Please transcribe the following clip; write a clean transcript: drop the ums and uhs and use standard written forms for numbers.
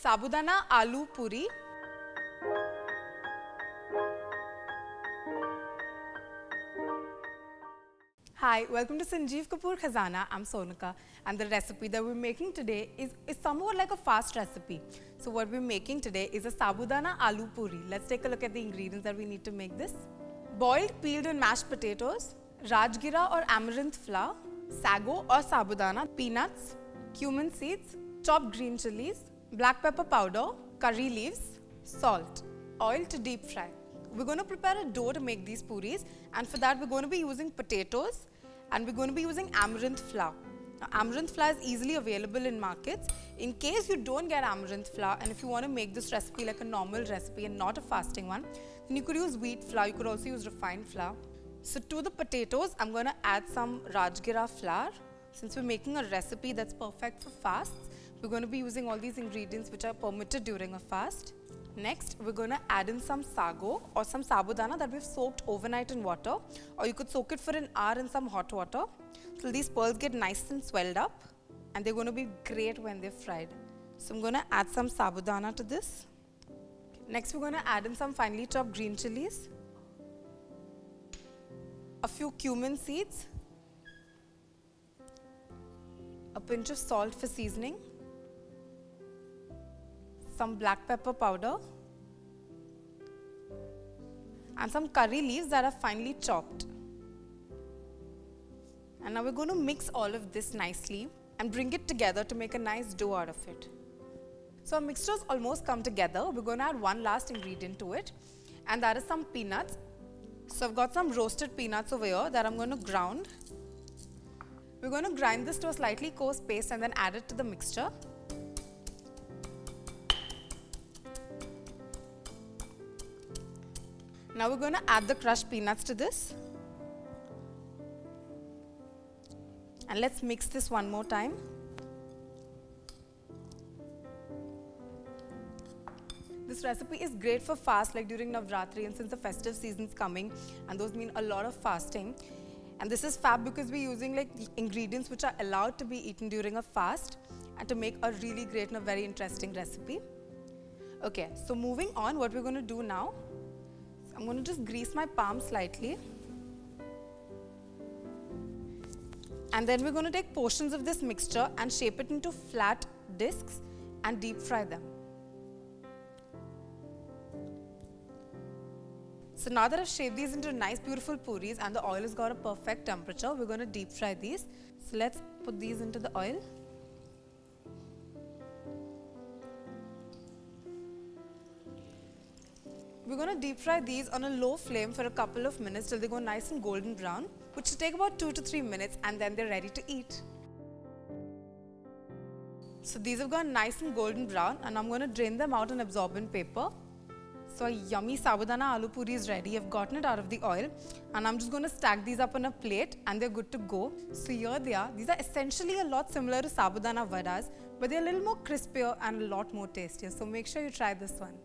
Sabudana Aloo Puri. Hi, welcome to Sanjeev Kapoor Khazana. I'm Sonika, and the recipe that we're making today is somewhat like a fast recipe. So what we're making today is a Sabudana Aloo Puri. Let's take a look at the ingredients that we need to make this. Boiled, peeled and mashed potatoes, rajgira or amaranth flour, sago or sabudana, peanuts, cumin seeds, chopped green chilies, black pepper powder, curry leaves, salt, oil to deep fry. We're going to prepare a dough to make these puris, and for that we're going to be using potatoes and we're going to be using amaranth flour. Now, amaranth flour is easily available in markets. In case you don't get amaranth flour and if you want to make this recipe like a normal recipe and not a fasting one, then you could use wheat flour, you could also use refined flour. So to the potatoes, I'm going to add some rajgira flour. Since we're making a recipe that's perfect for fasts, we're going to be using all these ingredients which are permitted during a fast. Next, we're going to add in some sago or some sabudana that we've soaked overnight in water, or you could soak it for an hour in some hot water till these pearls get nice and swelled up, and they're going to be great when they're fried. So I'm going to add some sabudana to this. Next, we're going to add in some finely chopped green chilies, a few cumin seeds, a pinch of salt for seasoning, some black pepper powder, and some curry leaves that are finely chopped. And now we're going to mix all of this nicely and bring it together to make a nice dough out of it. So our mixture's almost come together. We're going to add one last ingredient to it, and that is some peanuts. So I've got some roasted peanuts over here that I'm going to ground. We're going to grind this to a slightly coarse paste and then add it to the mixture. Now we're going to add the crushed peanuts to this. And let's mix this one more time. This recipe is great for fast like during Navratri, and since the festive season's coming and those mean a lot of fasting. And this is fab because we're using like ingredients which are allowed to be eaten during a fast and to make a really great and a very interesting recipe. Okay, so moving on, what we're going to do now, I'm going to just grease my palm slightly. And then we're going to take portions of this mixture and shape it into flat discs and deep fry them. So now that I've shaped these into nice beautiful puris and the oil has got a perfect temperature, we're going to deep fry these. So let's put these into the oil. We're going to deep fry these on a low flame for a couple of minutes till they go nice and golden brown, which will take about 2 to 3 minutes, and then they're ready to eat. So these have gone nice and golden brown, and I'm going to drain them out on absorbent paper. So a yummy Sabudana Aloo Puri is ready. I've gotten it out of the oil, and I'm just going to stack these up on a plate and they're good to go. So here they are. These are essentially a lot similar to Sabudana Vadas, but they're a little more crispier and a lot more tastier. So make sure you try this one.